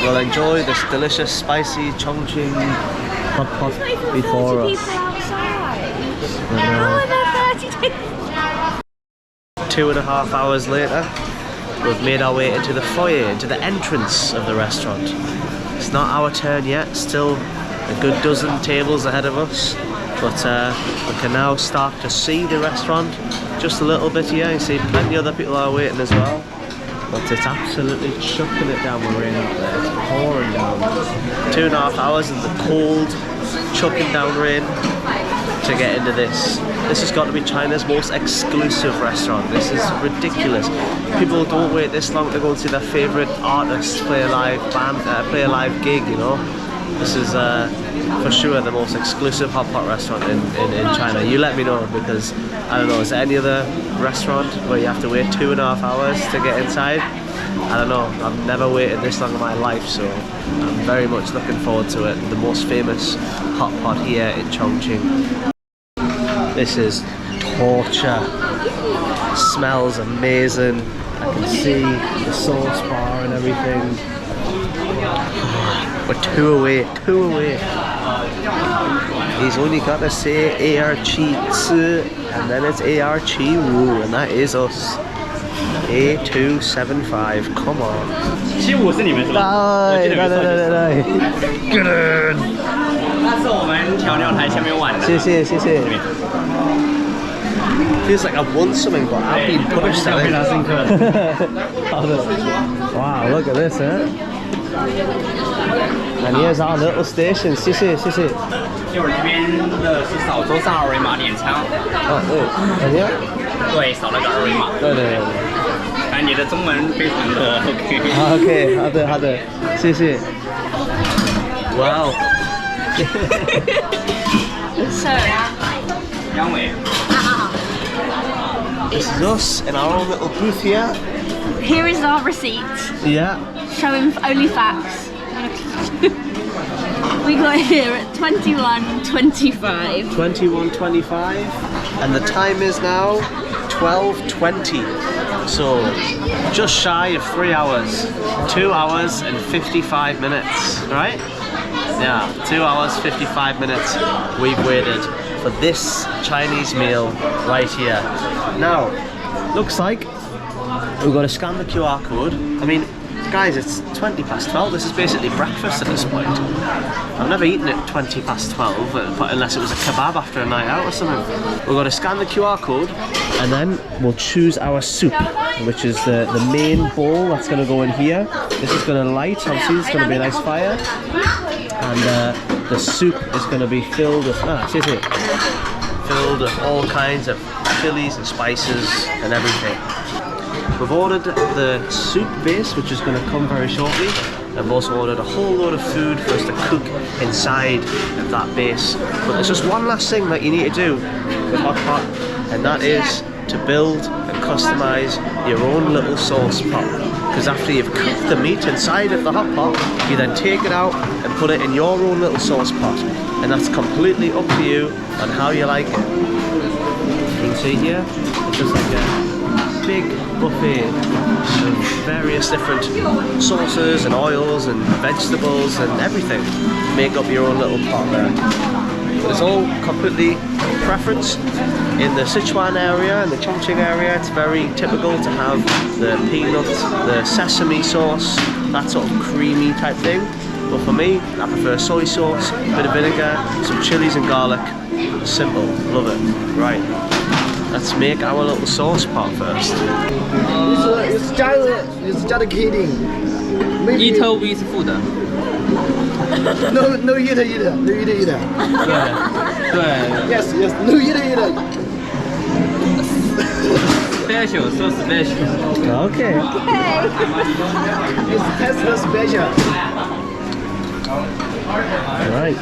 We'll enjoy this delicious spicy Chongqing hot pot before us. 2.5 hours later, we've made our way into the foyer, into the entrance of the restaurant. It's not our turn yet, still a good dozen tables ahead of us, but we can now start to see the restaurant just a little bit here. You see plenty of other people are waiting as well, but it's absolutely chucking it down with rain out there. It's pouring down. 2.5 hours in the cold, chucking down rain to get into this. This has got to be China's most exclusive restaurant. This is ridiculous. People don't wait this long to go and see their favourite artists play a live band, play a live gig, you know. This is for sure the most exclusive hot pot restaurant in China. You let me know, because I don't know, is there any other restaurant where you have to wait 2.5 hours to get inside? I don't know, I've never waited this long in my life, so I'm very much looking forward to it. The most famous hot pot here in Chongqing. This is torture. Smells amazing. I can see the sauce bar and everything. We're two away. He's only got to say AR Chi Tzu, and then it's AR Chi Wu, and that is us. A275, come on. 75是你们是吧？我记得没错就是。Good. 那是我们调料台下面碗的。谢谢。Feels like I've won something, but I've been pushed out. Wow, look at this, huh? And here's our little station. 谢谢。一会儿这边的是扫桌上二维码点餐。哦，对，对，扫那个二维码。对。哎，你的中文非常的 OK。OK， 好的，谢谢。Wow. So, Yang Wei. This is us in our own little booth here. here is our receipt. Yeah. Showing only facts. We got here at 21:25. 21:25, and the time is now 12:20. So just shy of 3 hours. 2 hours and 55 minutes, right? Yeah, 2 hours, 55 minutes we've waited for this Chinese meal right here. Now, looks like we've got to scan the QR code. I mean, guys, it's 20 past 12. This is basically breakfast at this point. I've never eaten at 20 past 12, but unless it was a kebab after a night out or something. We've got to scan the QR code, and then we'll choose our soup, which is the main bowl that's going to go in here. This is going to light, obviously it's going to be a nice fire. And the soup is going to be filled with, filled with all kinds of chilies and spices and everything. We've ordered the soup base, which is going to come very shortly. I've also ordered a whole load of food for us to cook inside of that base. But there's just one last thing that you need to do with HOTPOT, and that is to build and customize your own little sauce pot. because after you've cooked the meat inside of the hot pot, you then take it out and put it in your own little sauce pot, and that's completely up to you on how you like it. You can see here, it's just like a big buffet of various different sauces and oils and vegetables and everything. Make up your own little pot there. But it's all completely preference. In the Sichuan area and the Chongqing area, it's very typical to have the peanut, the sesame sauce, that sort of creamy type thing. But for me, I prefer soy sauce, a bit of vinegar, some chilies and garlic. Simple, love it. Right, let's make our little sauce pot first. It's just kidding. Maybe Eat with food. no eat. Yes, no eat. Special, so special. Okay. It's Tesla special. Alright,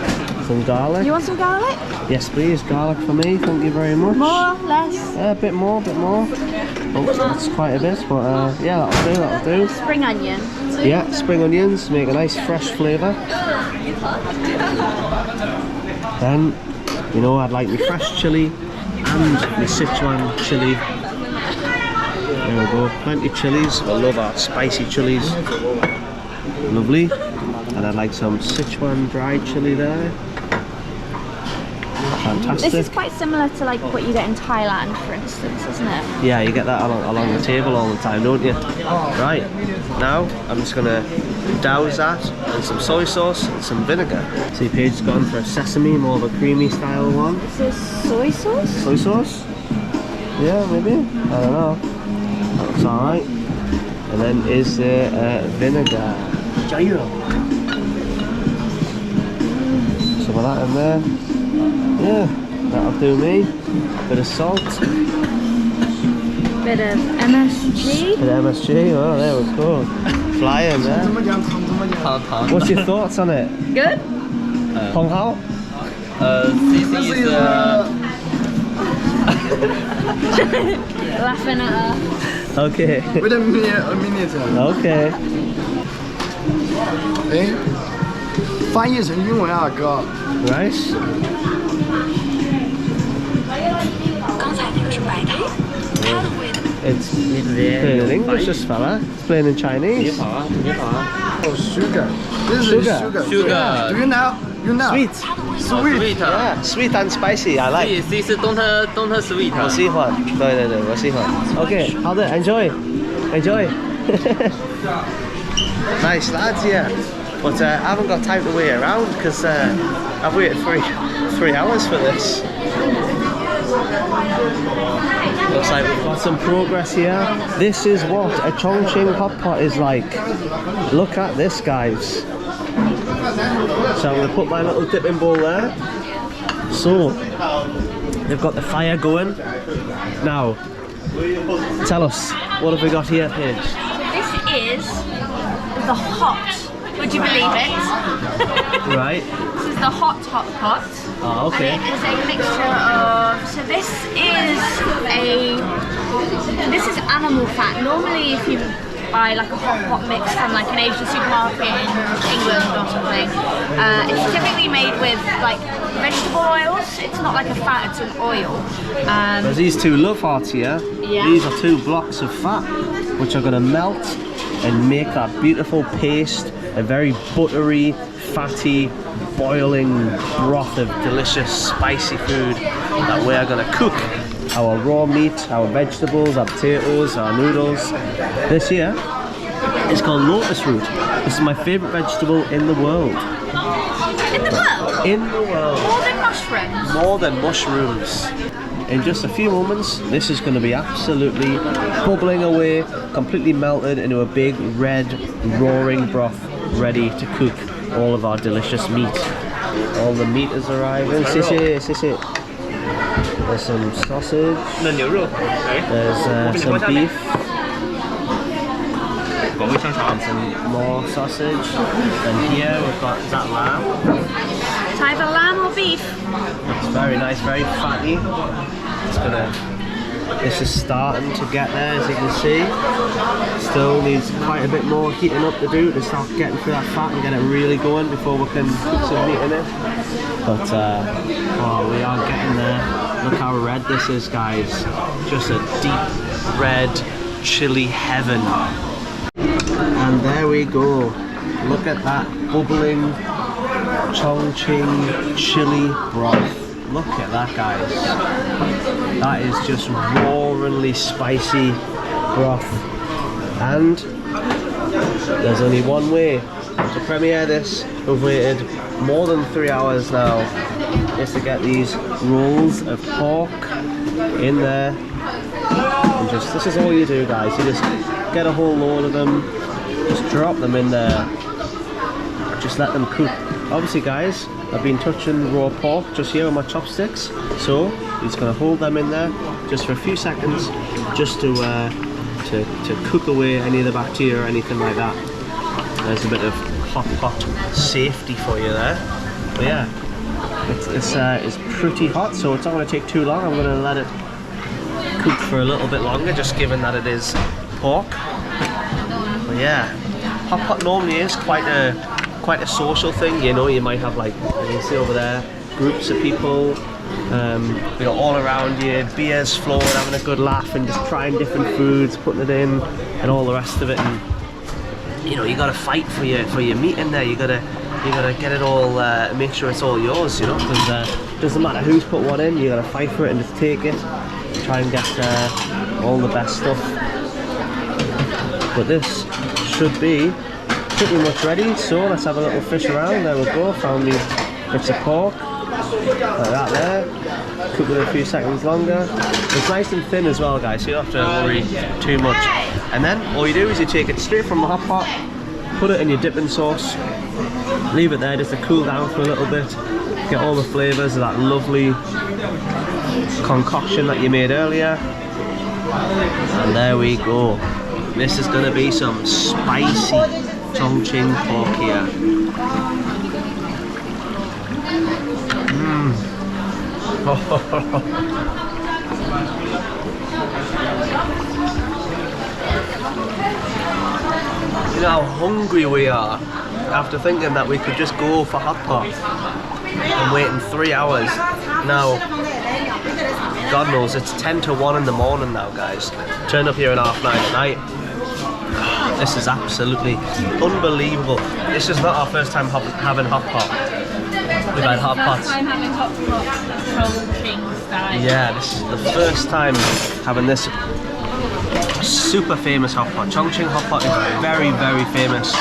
some garlic. You want some garlic? Yes please, garlic for me, thank you very much. More, less? A bit more. Oh, that's quite a bit, but yeah, that'll do. Spring onion. Yeah, spring onions, make a nice fresh flavour. Then, you know, I'd like my fresh chilli and my Sichuan chilli. There we go, plenty of chilies. I love our spicy chilies. Lovely. And I'd like some Sichuan dried chili there. Fantastic. This is quite similar to like what you get in Thailand, for instance, isn't it? Yeah, you get that along the table all the time, don't you? Right, now I'm just gonna douse that in some soy sauce and some vinegar. See, Paige's gone for a sesame, more of a creamy style one. Is this soy sauce? Soy sauce? Yeah, maybe. I don't know. That's alright. And then is there vinegar? Some of that in there. Yeah, that'll do me. Bit of salt. Bit of MSG. Bit of MSG, oh there we go. Flying there. What's your thoughts on it? Good? Hong Hao? This is Laughing at her. Okay. Wait a minute. Okay. 哎，翻译成英文啊，哥。 Right. 刚才那个是白糖，它的味道。 It's playing in English, this fella. It's playing in Chinese. Oh, sugar. This is Sugar. sugar. Do you know? You know? Sweet. Sweet. Yeah, sweet and spicy. I like. This don't sweet. 我喜欢，对，我喜欢。Okay, 好的 enjoy. Nice lads, yeah. But I haven't got time to wait around because I've waited 3 hours for this. Looks like we've got some progress here. This is what a Chongqing hot pot is like. Look at this, guys. So I'm going to put my little dipping bowl there. So, they've got the fire going. Now, tell us, what have we got here, Paige? This is the hot. Would you believe it? Right. This is the hot pot. Oh, okay. And it is a mixture of. So this is animal fat. Normally, if you buy like a hot pot mix from like an Asian supermarket in England or something, it's typically made with like vegetable oils. It's not like a fat; it's an oil. There's these 2 love hearts here. Yeah. These are 2 blocks of fat, which are going to melt and make that beautiful paste, a very buttery, fatty, boiling broth of delicious, spicy food that we are going to cook. Our raw meat, our vegetables, our potatoes, our noodles. This here is called lotus root. This is my favourite vegetable in the world. In the world? In the world. More than mushrooms? More than mushrooms. In just a few moments, this is going to be absolutely bubbling away, completely melted into a big red roaring broth, ready to cook all of our delicious meat. All the meat is arriving. There's some sausage. There's some beef. And some more sausage. And here we've got, is that lamb? It's either lamb or beef. It's very nice, very fatty. It's gonna This is starting to get there, as you can see. Still needs quite a bit more heating up to do to start getting through that fat and get it really going before we can put some meat in it. But oh, we are getting there. Look how red this is, guys. Just a deep red chili heaven. And there we go. Look at that bubbling Chongqing chili broth. Look at that, guys. That is just roaringly spicy broth. And there's only one way to premiere this. We've waited more than 3 hours now, is to get these rolls of pork in there. And just, this is all you do, guys. You just get a whole load of them, just drop them in there, just let them cook. Obviously, guys, I've been touching raw pork just here with my chopsticks, so I'm just going to hold them in there just for a few seconds, just to cook away any of the bacteria or anything like that. There's a bit of hot pot safety for you there. But yeah, it's pretty hot, so it's not going to take too long. I'm going to let it cook for a little bit longer, just given that it is pork. But yeah, hot pot normally is quite a social thing, you know. You might have, like you see over there, groups of people, you know, all around you, beers flowing, having a good laugh and just trying different foods, putting it in and all the rest of it. And you know, you got to fight for your meat in there. You gotta get it all, make sure it's all yours, you know, because it doesn't matter who's put one in. You got to fight for it and just take it, try and get all the best stuff. But this should be pretty much ready, so let's have a little fish around. There we go, found these bits of pork, like that there. Cook it a few seconds longer. It's nice and thin as well, guys, so you don't have to worry too much. And then all you do is you take it straight from the hot pot, put it in your dipping sauce, leave it there just to cool down for a little bit, get all the flavours of that lovely concoction that you made earlier. And there we go. This is going to be some spicy Chongqing pork here. You know how hungry we are after thinking that we could just go for hot pot and waiting 3 hours. Now, God knows it's 10 to 1 in the morning now, guys. Turn up here at 9:30 at night. This is absolutely unbelievable. This is not our first time having hot pot. We've had hot pots. First time having hot pot Chongqing style. Yeah, this is the first time having this super famous hot pot. Chongqing hot pot is very, very famous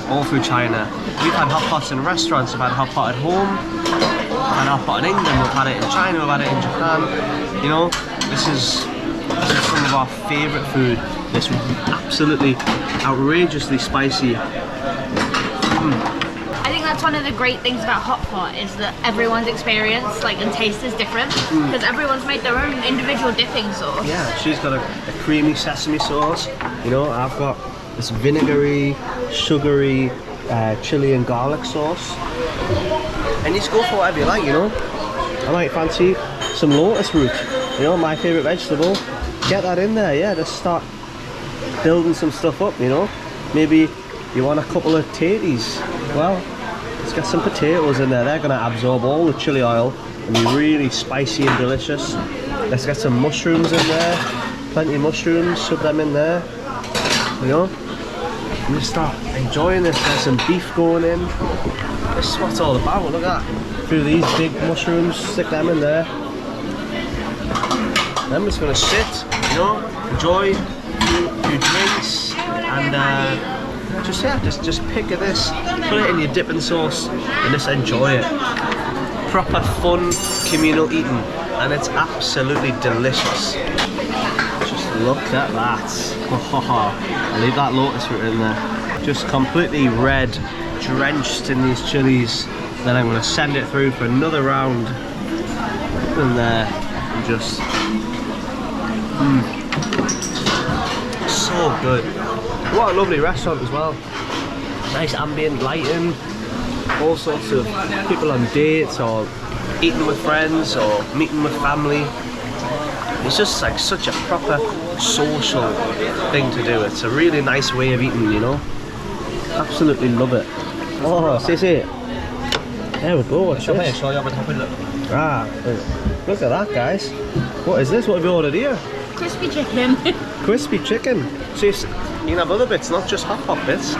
all through China. We've had hot pots in restaurants, we've had hot pot at home, we've had hot pot in England, we've had it in China, we've had it in Japan. You know, this is some of our favourite food. This absolutely outrageously spicy. I think that's one of the great things about hot pot, is that everyone's experience, like, and taste is different, because everyone's made their own individual dipping sauce. Yeah, she's got a creamy sesame sauce. You know, I've got this vinegary, sugary chili and garlic sauce. And you just go for whatever you like, you know. I might fancy some lotus root, you know, my favourite vegetable. Get that in there, yeah, just start building some stuff up, you know. Maybe you want a couple of tatties. Well, let's get some potatoes in there. They're going to absorb all the chili oil and be really spicy and delicious. Let's get some mushrooms in there. Plenty of mushrooms, shove them in there, you know. And just start enjoying this. There's some beef going in. This is what it's all about. Look at that. Through these big mushrooms, stick them in there. Then I'm just going to sit, you know, enjoy a few drinks, and just pick at this, put it in your dipping sauce, and just enjoy it. Proper fun communal eating, and it's absolutely delicious. Just look at that. I'll leave that lotus root in there. Just completely red, drenched in these chilies. Then I'm going to send it through for another round in there, and just so good. What a lovely restaurant as well. Nice ambient lighting, all sorts of people on dates or eating with friends or meeting with family. It's just like such a proper social thing to do. It's a really nice way of eating, you know. Absolutely love it. Oh, see. There we go. Watch this. Ah, look at that, guys. What is this? What have you ordered here? Crispy chicken. Crispy chicken. So you can have other bits, not just hot pot bits.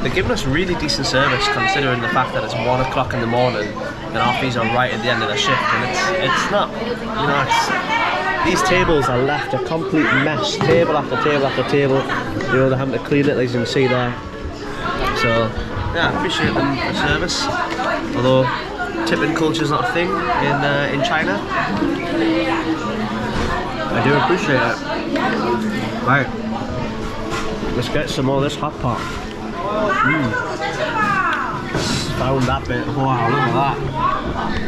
They're giving us really decent service considering the fact that it's 1 o'clock in the morning and our fees are right at the end of the shift, and it's not, you know, these tables are left a complete mess, table after table after table. You know, they're having to clean it, as you can see there. So yeah, I appreciate the service, although tipping culture is not a thing in China. I do appreciate it. Right, let's get some more of this hot pot. Found that bit. Wow, look at that.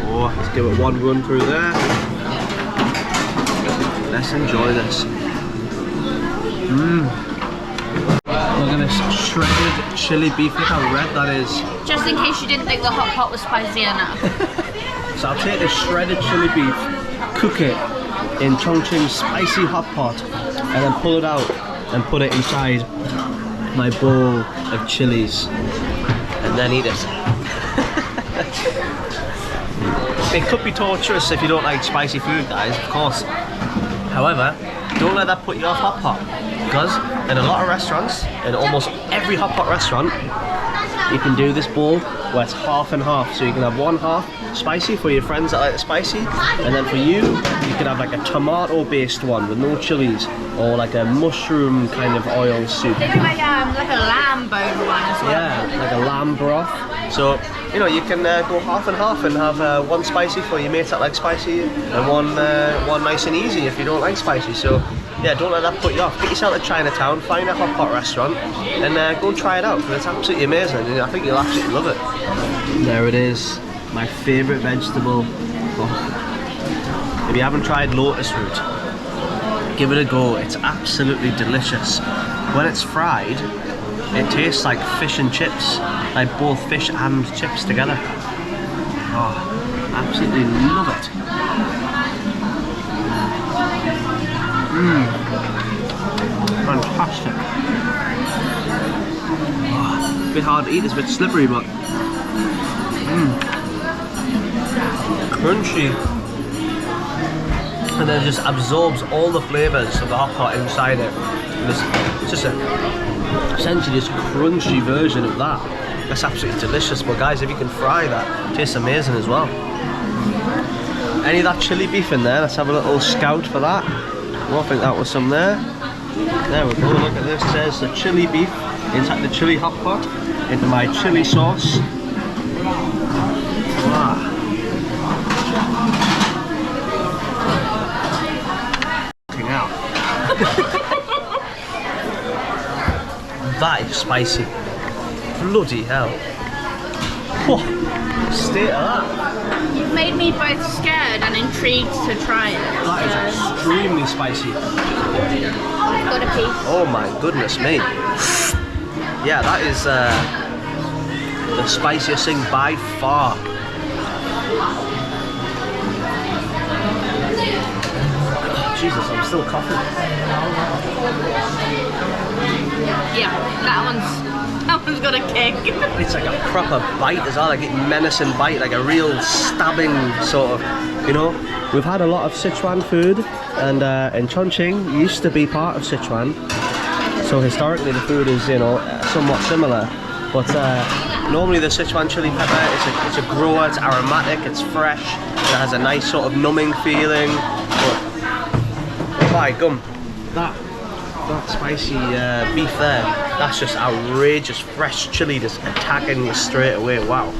Oh, let's give it one run through there. Let's enjoy this. Look at this shredded chili beef. Look how red that is. Just in case you didn't think the hot pot was spicy enough. So I'll take this shredded chili beef, cook it in Chongqing's spicy hot pot, and then pull it out and put it inside my bowl of chilies, and then eat it. It could be torturous if you don't like spicy food, guys, of course. However, don't let that put you off hot pot, because in a lot of restaurants, in almost every hot pot restaurant, you can do this bowl where it's half and half. So you can have one half spicy for your friends that like the spicy, and then for you could have like a tomato based one with no chilies, or like a mushroom kind of oil soup. They do like a lamb bone one as well. Yeah, like a lamb broth. So, you know, you can go half and half and have one spicy for your mates that like spicy, and one nice and easy if you don't like spicy. So yeah, don't let that put you off. Get yourself to Chinatown, find a hot pot restaurant, and go and try it out, because it's absolutely amazing, and I think you'll absolutely love it. There it is, my favourite vegetable. Oh. If you haven't tried lotus root, give it a go. It's absolutely delicious. When it's fried, it tastes like fish and chips, like both fish and chips together. Oh, absolutely love it. Fantastic. Oh, a bit hard to eat, it's a bit slippery, but crunchy. And then it just absorbs all the flavours of the hot pot inside it. It's just essentially this crunchy version of that. That's absolutely delicious. But guys, if you can fry that, it tastes amazing as well. Any of that chili beef in there? Let's have a little scout for that. I think that was some there. There we go, look at this. There's the chili beef inside the chili hot pot into my chili sauce. Wow. Out. That is spicy. Bloody hell. Oh, state of that. You've made me both scared and intrigued to try it. That is extremely spicy. Got a piece. Oh my goodness me. Yeah, that is the spiciest thing by far. Jesus, I'm still coughing. Yeah, that one's got a kick. It's like a proper bite as well, like a menacing bite, like a real stabbing sort of, you know. We've had a lot of Sichuan food, and Chongqing used to be part of Sichuan, so historically the food is, you know, somewhat similar. But normally the Sichuan chili pepper, it's a grower, it's aromatic, it's fresh, it has a nice sort of numbing feeling. But my gum, that spicy beef there, that's just outrageous fresh chili just attacking you straight away. Wow.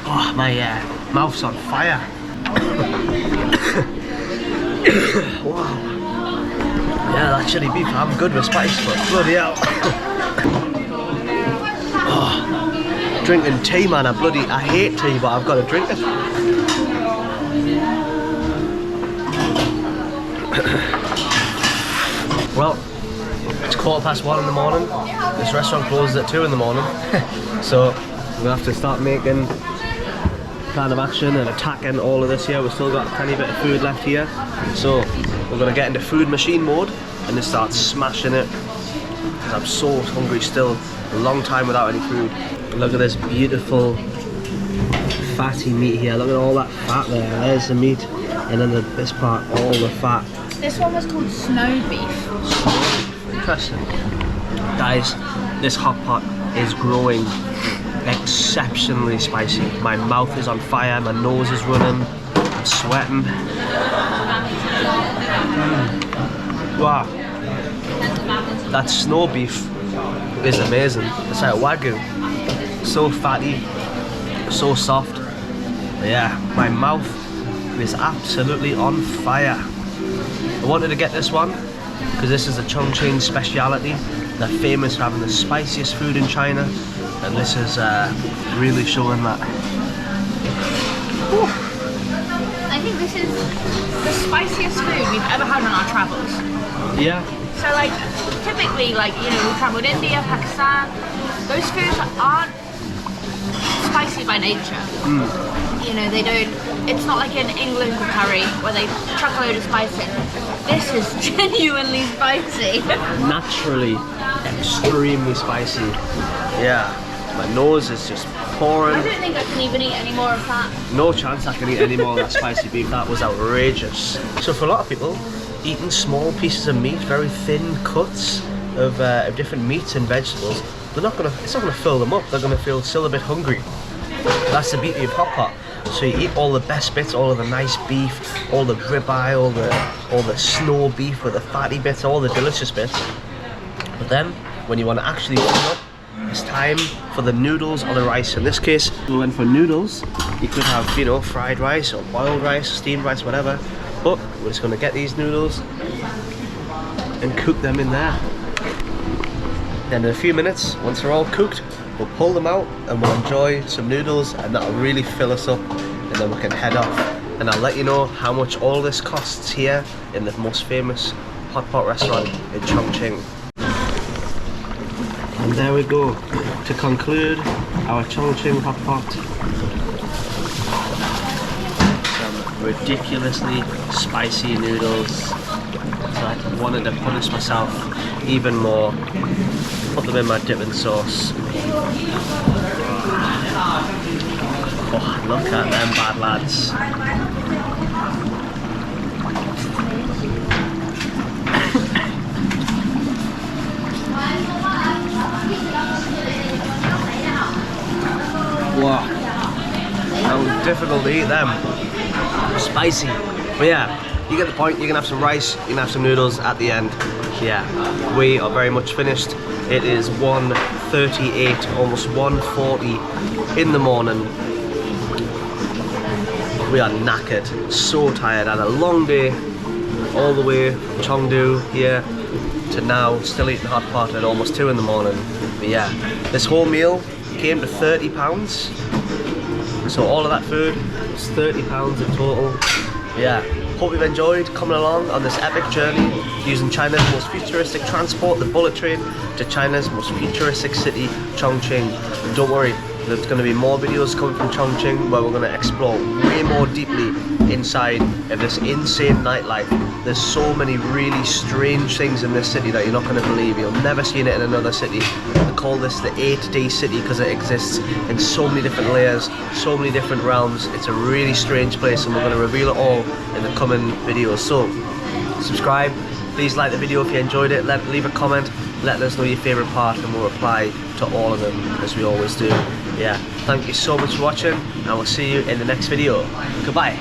Oh, my mouth's on fire. Wow. Yeah, that chili beef, I'm good with spice, but bloody hell. Oh, drinking tea, man. I hate tea, but I've got to drink it. Well, it's 1:15 in the morning. This restaurant closes at 2 in the morning. So we're gonna have to start making plan of action and attacking all of this here. We've still got a tiny bit of food left here. So we're gonna get into food machine mode and just start smashing it. Because I'm so hungry still. A long time without any food. Look at this beautiful fatty meat here. Look at all that fat there. There's the meat. And then this part, all the fat. This one was called snow beef. Interesting. Guys, this hot pot is growing exceptionally spicy. My mouth is on fire, my nose is running, I'm sweating. Wow. That snow beef is amazing. It's like Wagyu. So fatty, so soft. But yeah, my mouth is absolutely on fire. I wanted to get this one because this is a Chongqing speciality. They're famous for having the spiciest food in China, and this is really showing that. Ooh. I think this is the spiciest food we've ever had on our travels. Yeah. So like, typically, like, you know, we travelled India, Pakistan, those foods aren't spicy by nature. You know, they don't, it's not like in England curry where they chuck a load of spice in. This is genuinely spicy. Naturally extremely spicy. Yeah, my nose is just pouring. I don't think I can even eat any more of that. No chance I can eat any more of that spicy beef. That was outrageous. So for a lot of people, eating small pieces of meat, very thin cuts of different meats and vegetables, it's not gonna fill them up. They're gonna feel still a bit hungry. That's the beauty of hot pot. So you eat all the best bits, all of the nice beef, all the ribeye, all the snow beef with the fatty bits, all the delicious bits. But then, when you want to actually fill up, it's time for the noodles or the rice. In this case, we went for noodles. You could have, you know, fried rice or boiled rice, steamed rice, whatever. But we're just going to get these noodles and cook them in there. Then in a few minutes, once they're all cooked, we'll pull them out and we'll enjoy some noodles, and that'll really fill us up, and then we can head off. And I'll let you know how much all this costs here in the most famous hot pot restaurant in Chongqing. And there we go, to conclude our Chongqing hot pot. Some ridiculously spicy noodles. So I wanted to punish myself even more. Put them in my dipping sauce. Oh, look at them bad lads. Wow, that was difficult to eat them. Spicy. But yeah, you get the point. You can have some rice, you can have some noodles at the end. Yeah, we are very much finished. It is 1:38, almost 1:40 in the morning. We are knackered, so tired. Had a long day, all the way from Chengdu here to now, still eating hot pot at almost 2 in the morning. But yeah, this whole meal came to £30. So all of that food was £30 in total. Yeah, hope you've enjoyed coming along on this epic journey using China's most futuristic transport, the bullet train, to China's most futuristic city, Chongqing. And don't worry, there's going to be more videos coming from Chongqing where we're going to explore way more deeply inside of this insane nightlife. There's so many really strange things in this city that you're not going to believe. You'll never see it in another city. They call this the 8D city because it exists in so many different layers, so many different realms. It's a really strange place, and we're going to reveal it all in the coming videos. So subscribe, please like the video if you enjoyed it, leave a comment, let us know your favourite part, and we'll reply to all of them as we always do. Yeah, thank you so much for watching, and we'll see you in the next video. Goodbye.